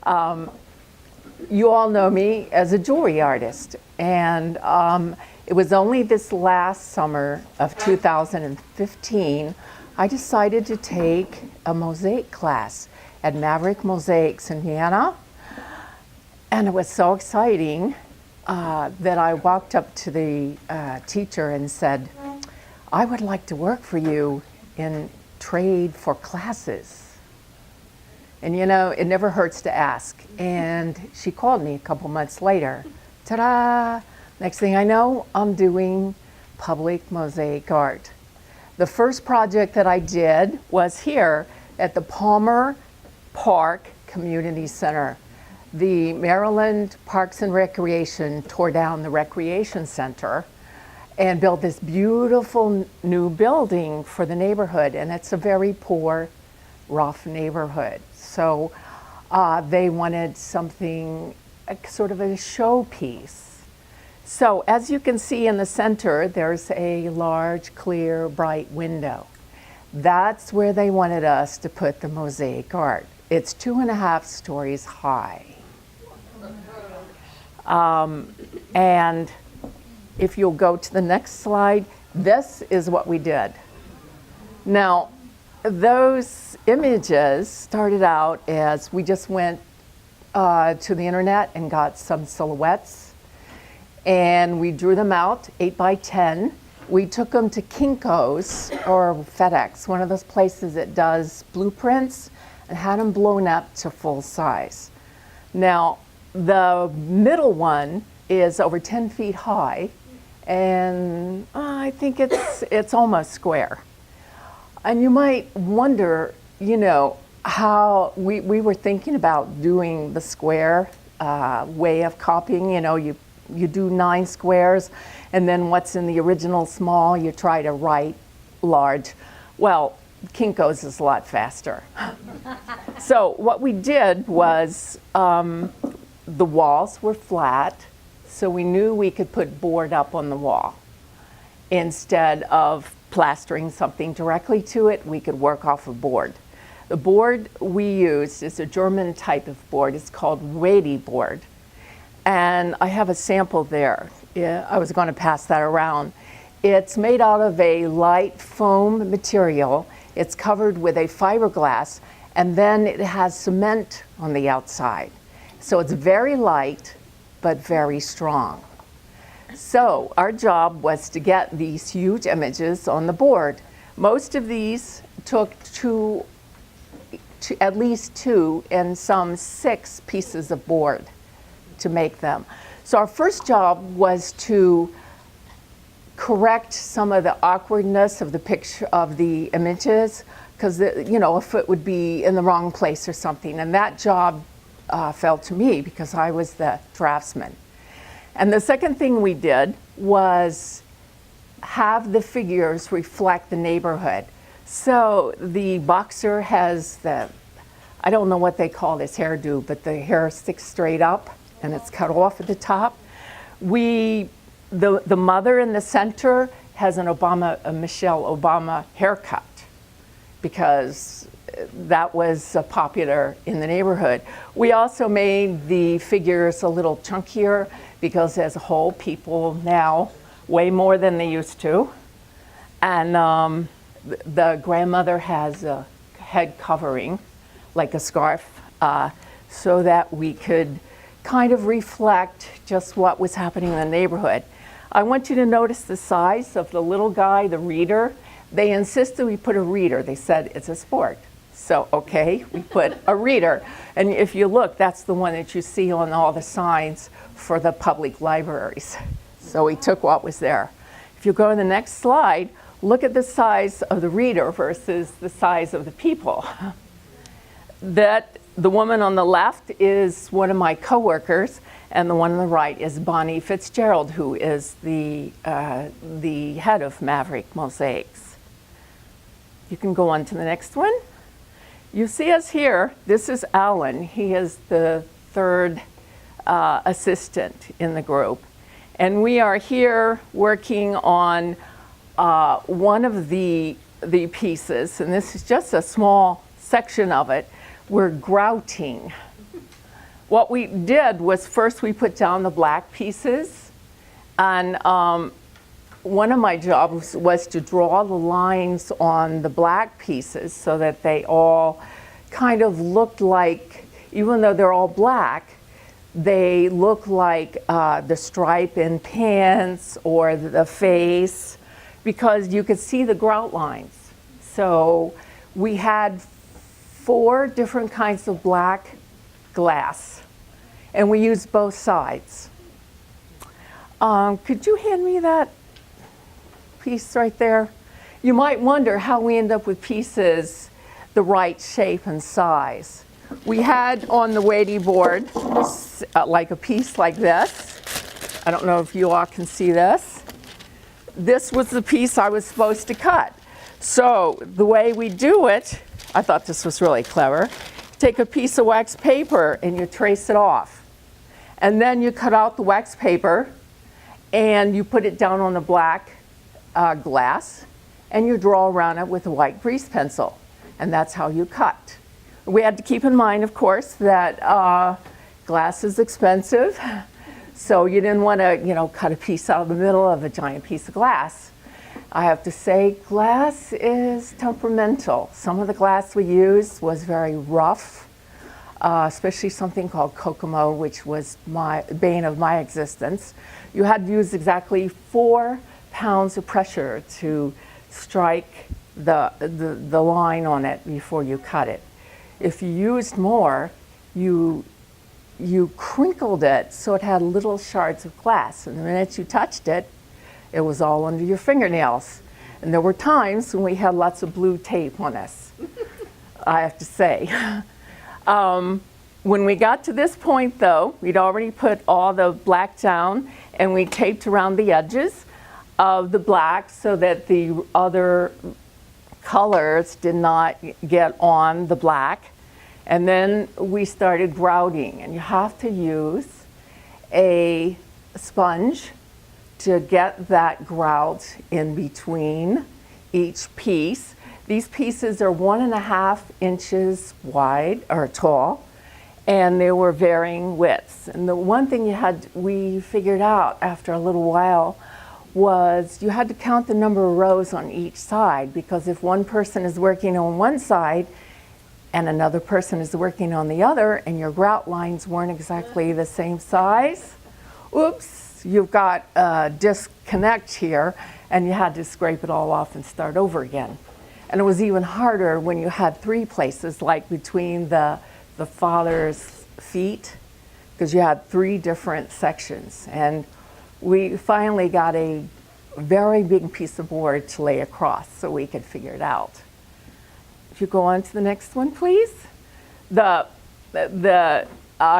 You all know me as a jewelry artist, and it was only this last summer of 2015 I decided to take a mosaic class at Maverick Mosaics in Vienna, and it was so exciting that I walked up to the teacher and said, I would like to work for you in trade for classes. And you know, it never hurts to ask. And she called me a couple months later. Ta-da! Next thing I know, I'm doing public mosaic art. The first project that I did was here at the Palmer Park Community Center. The Maryland Parks and Recreation tore down the recreation center and built this beautiful new building for the neighborhood. And it's a very poor, rough neighborhood. So they wanted something, sort of a showpiece. So as you can see in the center, there's a large, clear, bright window. That's where they wanted us to put the mosaic art. It's 2.5 stories high. And if you'll go to the next slide, this is what we did. Now, those images started out as we just went to the internet and got some silhouettes, and we drew them out 8 by 10. We took them to Kinko's or FedEx, one of those places that does blueprints, and had them blown up to full size. Now, the middle one is over 10 feet high, and I think it's almost square. And you might wonder, you know, how we were thinking about doing the square way of copying. You know, you do 9 squares, and then what's in the original small, you try to write large. Well, Kinko's is a lot faster. So what we did was the walls were flat, so we knew we could put board up on the wall. Instead of plastering something directly to it, we could work off a board. The board we used is a German type of board. It's called Weighty board. And I have a sample there. Yeah, I was going to pass that around. It's made out of a light foam material. It's covered with a fiberglass, and then it has cement on the outside. So it's very light, but very strong. So our job was to get these huge images on the board. Most of these took at least 2 and some 6 pieces of board to make them. So our first job was to correct some of the awkwardness of the picture of the images, because you know, a foot would be in the wrong place or something, and that job fell to me because I was the draftsman. And the second thing we did was have the figures reflect the neighborhood. So the boxer has the, I don't know what they call this hairdo, but the hair sticks straight up and it's cut off at the top. The mother in the center has a Michelle Obama haircut because that was popular in the neighborhood. We also made the figures a little chunkier because as a whole, people now weigh more than they used to. And the grandmother has a head covering, like a scarf, so that we could kind of reflect just what was happening in the neighborhood. I want you to notice the size of the little guy, the reader. They insisted we put a reader. They said it's a sport. So, okay, we put a reader. And if you look, that's the one that you see on all the signs for the public libraries. So we took what was there. If you go to the next slide, look at the size of the reader versus the size of the people. The woman on the left is one of my coworkers, and the one on the right is Bonnie Fitzgerald, who is the head of Maverick Mosaics. You can go on to the next one. You see us here. This is Alan. He is the third assistant in the group. And we are here working on one of the pieces, and this is just a small section of it. We're grouting. What we did was first we put down the black pieces, and one of my jobs was to draw the lines on the black pieces so that they all kind of looked like, even though they're all black, they look like the stripe in pants or the face, because you could see the grout lines. So we had 4 different kinds of black glass, and we used both sides. Could you hand me that piece right there? You might wonder how we end up with pieces the right shape and size. We had on the weighty board like a piece like this. I don't know if you all can see this. This was the piece I was supposed to cut. So the way we do it, I thought this was really clever. Take a piece of wax paper and you trace it off. And then you cut out the wax paper and you put it down on the black glass, and you draw around it with a white grease pencil. And that's how you cut. We had to keep in mind, of course, that glass is expensive. So you didn't want to, cut a piece out of the middle of a giant piece of glass. I have to say, glass is temperamental. Some of the glass we used was very rough, especially something called Kokomo, which was my bane of my existence. You had to use exactly 4 pounds of pressure to strike the line on it before you cut it. If you used more, you crinkled it so it had little shards of glass. And the minute you touched it, it was all under your fingernails. And there were times when we had lots of blue tape on us, I have to say. When we got to this point, though, we'd already put all the black down, and we taped around the edges of the black so that the other colors did not get on the black. And then we started grouting, and you have to use a sponge to get that grout in between each piece. These pieces are 1.5 inches wide or tall, and they were varying widths. And the one thing we figured out after a little while was you had to count the number of rows on each side, because if one person is working on one side and another person is working on the other, and your grout lines weren't exactly the same size, oops, you've got a disconnect here, and you had to scrape it all off and start over again. And it was even harder when you had 3 places, like between the father's feet, because you had 3 different sections. And we finally got a very big piece of board to lay across so we could figure it out. If you go on to the next one, please. I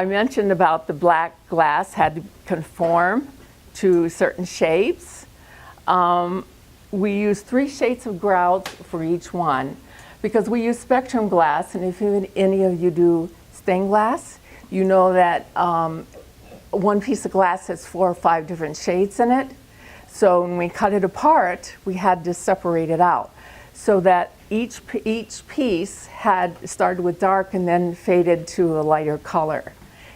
mentioned about the black glass had to conform to certain shapes. We use 3 shades of grout for each one, because we use spectrum glass, and if any of you do stained glass, you know that one piece of glass has 4 or 5 different shades in it. So when we cut it apart, we had to separate it out so that each piece had started with dark and then faded to a lighter color.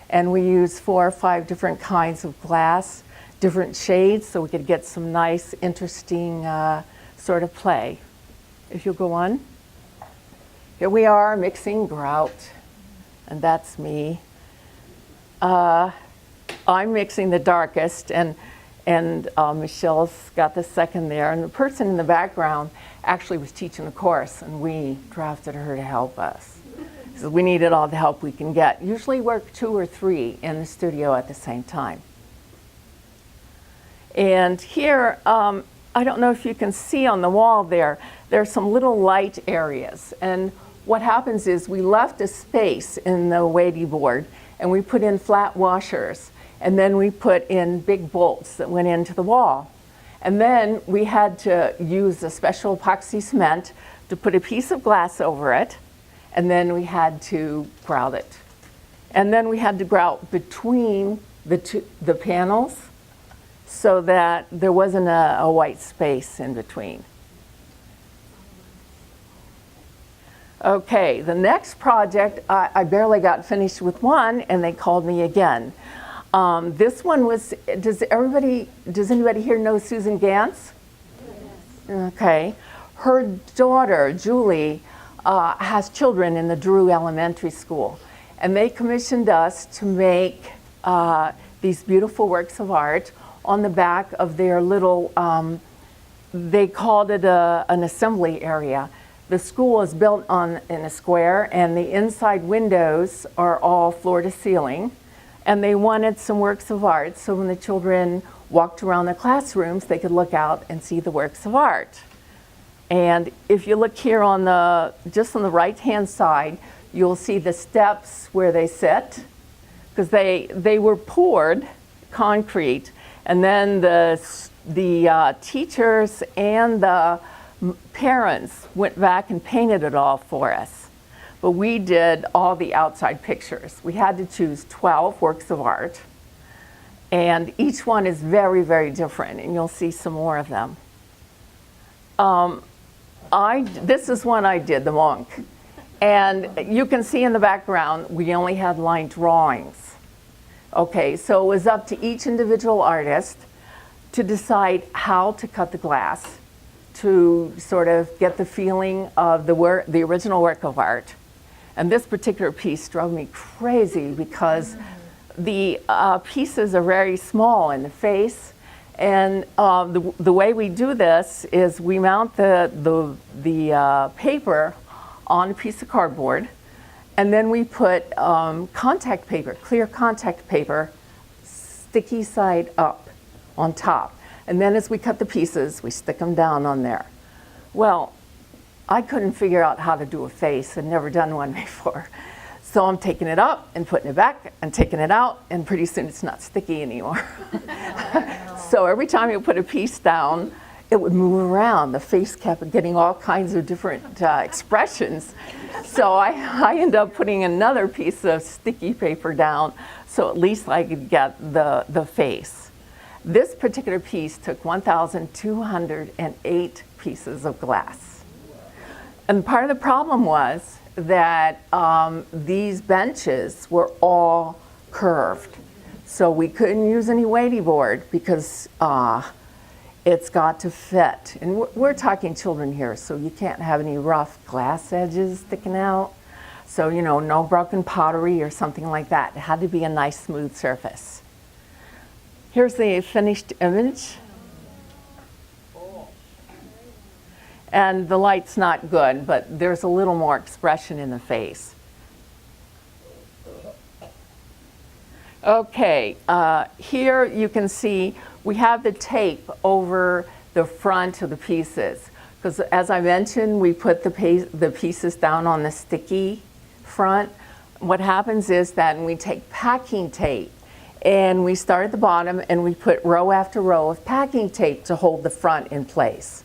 And we used 4 or 5 different kinds of glass, different shades, so we could get some nice, interesting sort of play. If you'll go on. Here we are mixing grout, and that's me. I'm mixing the darkest, and Michelle's got the second there, and the person in the background actually was teaching the course, and we drafted her to help us. So we needed all the help we can get. Usually work 2 or 3 in the studio at the same time. And here, I don't know if you can see on the wall there are some little light areas. And what happens is we left a space in the weighty board, and we put in flat washers. And then we put in big bolts that went into the wall. And then we had to use a special epoxy cement to put a piece of glass over it. And then we had to grout it. And then we had to grout between the panels so that there wasn't a white space in between. Okay, the next project, I barely got finished with one, and they called me again. This one was, does anybody here know Susan Gantz? Yes. Okay. Her daughter, Julie, has children in the Drew Elementary School, and they commissioned us to make these beautiful works of art on the back of their little, they called it an assembly area. The school is built in a square, and the inside windows are all floor to ceiling. And they wanted some works of art, so when the children walked around their classrooms, they could look out and see the works of art. And if you look here just on the right-hand side, you'll see the steps where they sit, because they were poured concrete, and then the teachers and the parents went back and painted it all for us. But we did all the outside pictures. We had to choose 12 works of art, and each one is very, very different, and you'll see some more of them. This is one I did, the monk. And you can see in the background, we only had line drawings. Okay, so it was up to each individual artist to decide how to cut the glass, to sort of get the feeling of the original work of art. And this particular piece drove me crazy because the pieces are very small in the face, and the way we do this is we mount the paper on a piece of cardboard, and then we put contact paper, clear contact paper, sticky side up on top. And then as we cut the pieces, we stick them down on there. Well, I couldn't figure out how to do a face. I'd never done one before. So I'm taking it up and putting it back and taking it out, and pretty soon it's not sticky anymore. So every time you put a piece down, it would move around. The face kept getting all kinds of different expressions. So I ended up putting another piece of sticky paper down so at least I could get the face. This particular piece took 1,208 pieces of glass. And part of the problem was that these benches were all curved. So we couldn't use any weighty board because it's got to fit. And we're talking children here, so you can't have any rough glass edges sticking out. So, you know, no broken pottery or something like that. It had to be a nice smooth surface. Here's the finished image. And the light's not good, but there's a little more expression in the face. Okay, here you can see we have the tape over the front of the pieces. Because as I mentioned, we put the pieces down on the sticky front. What happens is that we take packing tape and we start at the bottom and we put row after row of packing tape to hold the front in place.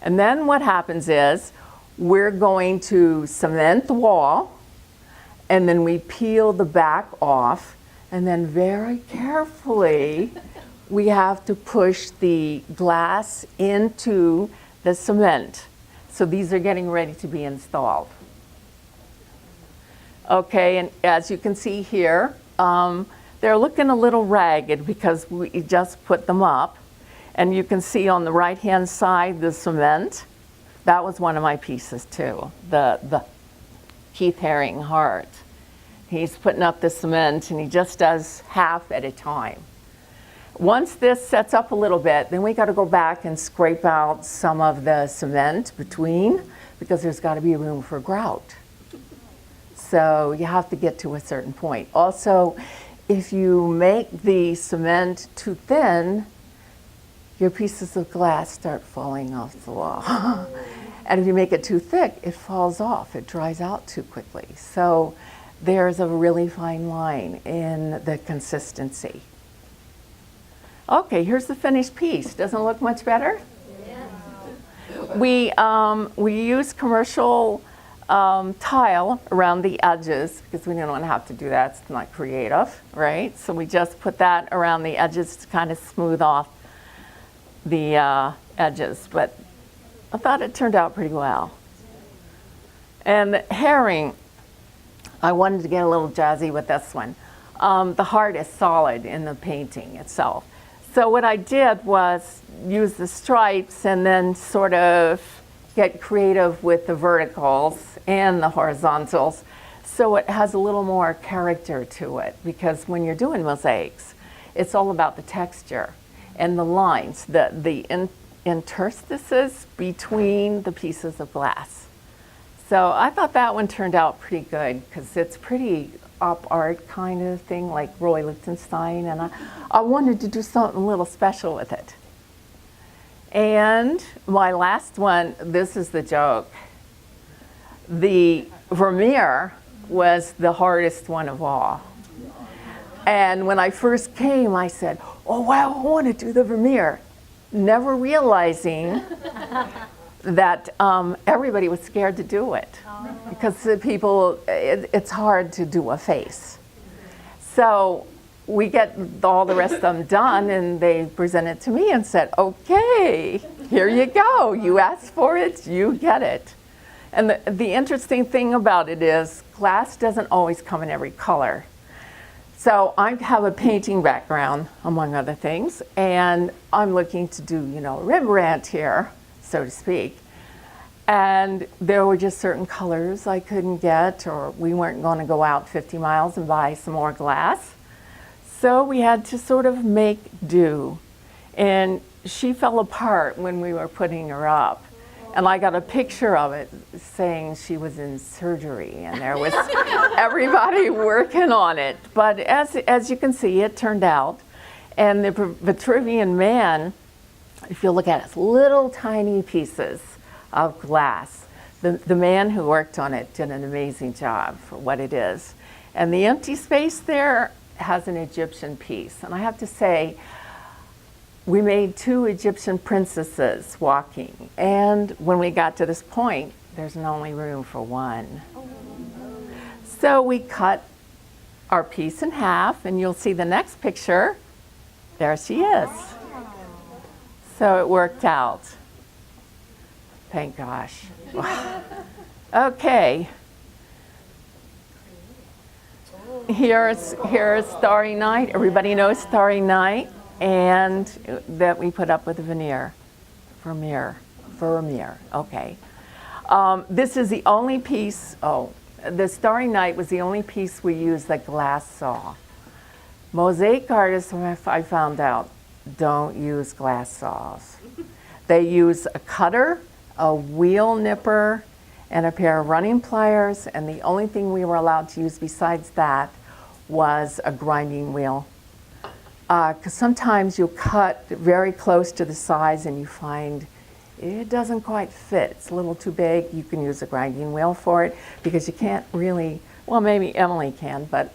And then what happens is we're going to cement the wall, and then we peel the back off, and then very carefully we have to push the glass into the cement. So these are getting ready to be installed. Okay, and as you can see here, they're looking a little ragged because we just put them up. And you can see on the right-hand side the cement. That was one of my pieces too, the Keith Haring heart. He's putting up the cement, and he just does half at a time. Once this sets up a little bit, then we got to go back and scrape out some of the cement between, because there's got to be room for grout. So you have to get to a certain point. Also, if you make the cement too thin, your pieces of glass start falling off the wall. And if you make it too thick, it falls off. It dries out too quickly. So there's a really fine line in the consistency. Okay, here's the finished piece. Doesn't it look much better? Yeah. We use commercial tile around the edges because we didn't want to have to do that. It's not creative, right? So we just put that around the edges to kind of smooth off the edges, but I thought it turned out pretty well. And the herring, I wanted to get a little jazzy with this one. The heart is solid in the painting itself. So what I did was use the stripes and then sort of get creative with the verticals and the horizontals, so it has a little more character to it, because when you're doing mosaics, it's all about the texture and the lines, the interstices between the pieces of glass. So I thought that one turned out pretty good, because it's pretty op art kind of thing, like Roy Lichtenstein, and I wanted to do something a little special with it. And my last one, this is the joke. The Vermeer was the hardest one of all. And when I first came, I said, oh wow, I want to do the Vermeer, never realizing that everybody was scared to do it, because the people, it's hard to do a face. So we get all the rest of them done, and they presented to me and said, okay, here you go. You asked for it, you get it. And the interesting thing about it is glass doesn't always come in every color. So I have a painting background, among other things, and I'm looking to do, you know, Rembrandt here, so to speak. And there were just certain colors I couldn't get, or we weren't going to go out 50 miles and buy some more glass. So we had to sort of make do. And she fell apart when we were putting her up. And I got a picture of it saying she was in surgery, and there was everybody working on it. But as you can see, it turned out. And the Vitruvian Man, if you look at it, it's little tiny pieces of glass. The man who worked on it did an amazing job for what it is. And the empty space there has an Egyptian piece. And I have to say, we made 2 Egyptian princesses walking. And when we got to this point, there's only room for 1. So we cut our piece in half, and you'll see the next picture. There she is. So it worked out. Thank gosh. Okay. Here's Starry Night. Everybody knows Starry Night, and that we put up with the veneer. Vermeer. Okay. This is the only piece. The Starry Night was the only piece we used that glass saw. Mosaic artists, I found out, don't use glass saws. They use a cutter, a wheel nipper, and a pair of running pliers, and the only thing we were allowed to use besides that was a grinding wheel. Because sometimes you'll cut very close to the size and you find it doesn't quite fit. It's a little too big. You can use a grinding wheel for it, because you can't really, well, maybe Emily can, but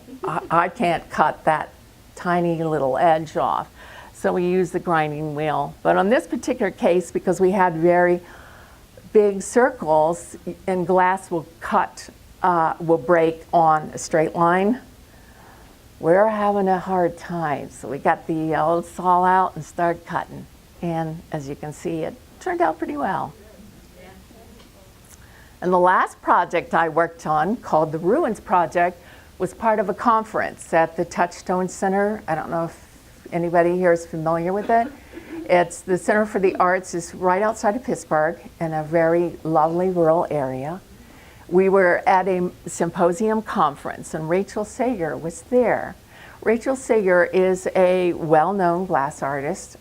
I can't cut that tiny little edge off. So we use the grinding wheel. But on this particular case, because we had very big circles, and glass will break on a straight line, we're having a hard time. So we got the old saw out and started cutting. And as you can see, it turned out pretty well. And the last project I worked on, called the Ruins Project, was part of a conference at the Touchstone Center. I don't know if anybody here is familiar with it. It's the Center for the Arts is right outside of Pittsburgh in a very lovely rural area. We were at a symposium conference, and Rachel Sager was there. Rachel Sager is a well-known glass artist,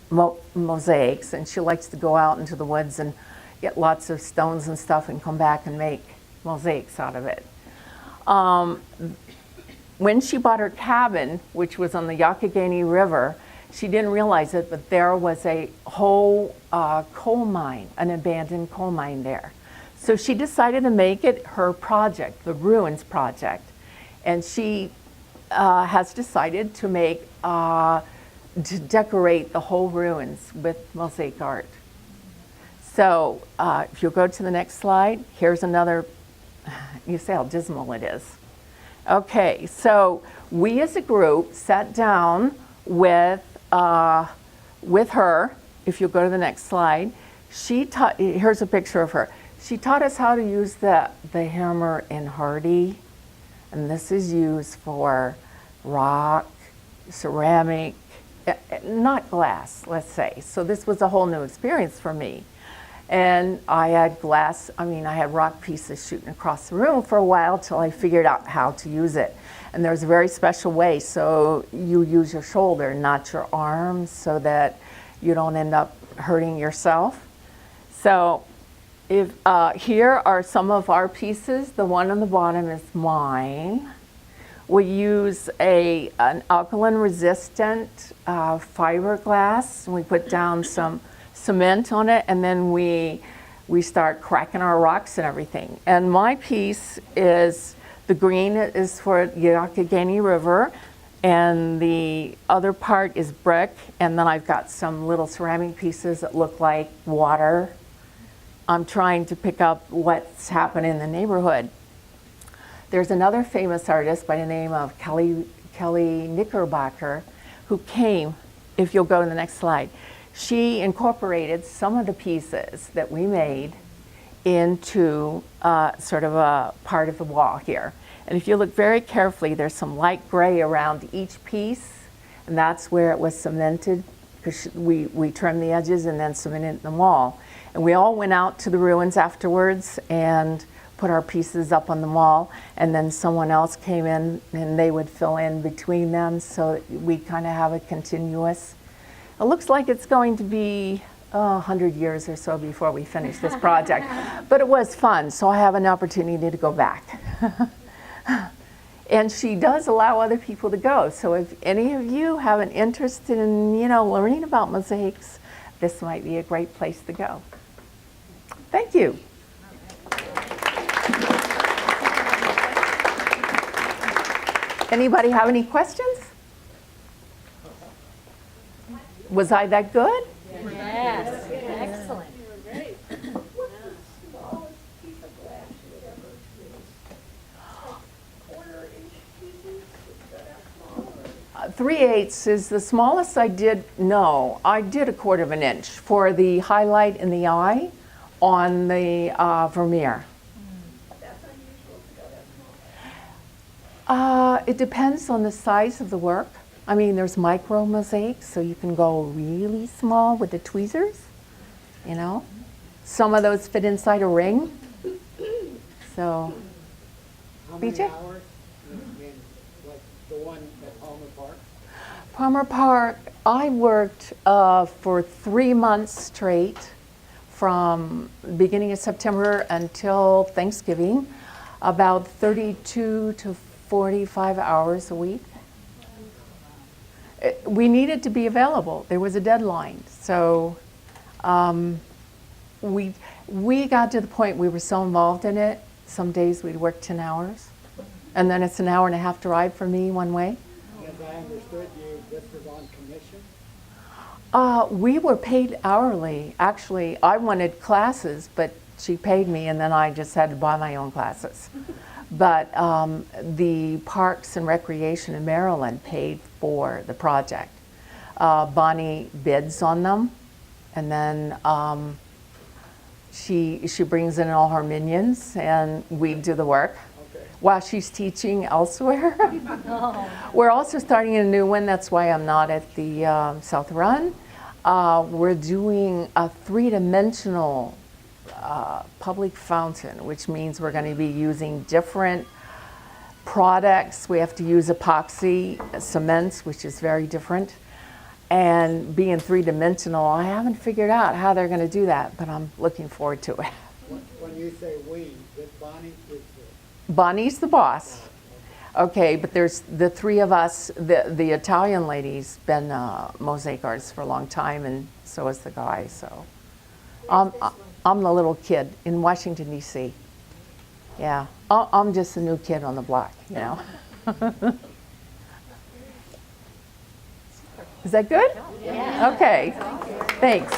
mosaics, and she likes to go out into the woods and get lots of stones and stuff and come back and make mosaics out of it. When she bought her cabin, which was on the Youghiogheny River, she didn't realize it, but there was a whole coal mine, an abandoned coal mine there. So she decided to make it her project, the Ruins Project. And she has decided to make, to decorate the whole ruins with mosaic art. So if you'll go to the next slide, here's another, you see how dismal it is. Okay, so we as a group sat down with her. If you'll go to the next slide, here's a picture of her. She taught us how to use the hammer in Hardy, and this is used for rock, ceramic, not glass, let's say. So this was a whole new experience for me. And I had I had rock pieces shooting across the room for a while till I figured out how to use it. And there's a very special way, so you use your shoulder, not your arms, so that you don't end up hurting yourself. So here are some of our pieces. The one on the bottom is mine. We use an alkaline resistant fiberglass. We put down some cement on it, and then we start cracking our rocks and everything. And my piece is, the green is for the Youghiogheny River, and the other part is brick, and then I've got some little ceramic pieces that look like water. I'm trying to pick up what's happening in the neighborhood. There's another famous artist by the name of Kelly Knickerbocker who came, if you'll go to the next slide. She incorporated some of the pieces that we made into sort of a part of the wall here. And if you look very carefully, there's some light gray around each piece, and that's where it was cemented, because we trimmed the edges and then cemented the wall. And we all went out to the ruins afterwards and put our pieces up on the wall, and then someone else came in and they would fill in between them, so we kind of have a continuous. It looks like it's going to be 100 years or so before we finish this project, but it was fun, so I have an opportunity to go back. And she does allow other people to go, so if any of you have an interest in learning about mosaics, this might be a great place to go. Thank you. Anybody have any questions? Was I that good? Yes, excellent. 3/8 is the smallest I did. No, I did 1/4 of an inch for the highlight in the eye on the Vermeer. It depends on the size of the work. I mean, there's micro mosaics, so you can go really small with the tweezers, Some of those fit inside a ring. So, How many BJ? hours in like the one at Palmer Park? Palmer Park, I worked for 3 months straight from beginning of September until Thanksgiving, about 32 to 45 hours a week. We needed to be available. There was a deadline. So we got to the point we were so involved in it, some days we'd work 10 hours. And then it's an 1.5 hour drive for me one way. As I understood you, this was on commission? We were paid hourly. Actually, I wanted classes, but she paid me, and then I just had to buy my own classes. But the Parks and Recreation in Maryland paid for the project. Bonnie bids on them, and then she brings in all her minions, and we do the work. Okay. While she's teaching elsewhere. We're also starting a new one. That's why I'm not at the South Run. We're doing a 3-dimensional public fountain, which means we're going to be using different products. We have to use epoxy cements, which is very different. And being 3-dimensional, I haven't figured out how they're going to do that, but I'm looking forward to it. When you say we, this Bonnie is Bonnie's the boss. Okay, but there's the 3 of us. The Italian lady's been mosaic artist for a long time, and so is the guy. So I'm the little kid in Washington, D.C. Yeah, I'm just a new kid on the block, Is that good? Yeah. Okay, thanks.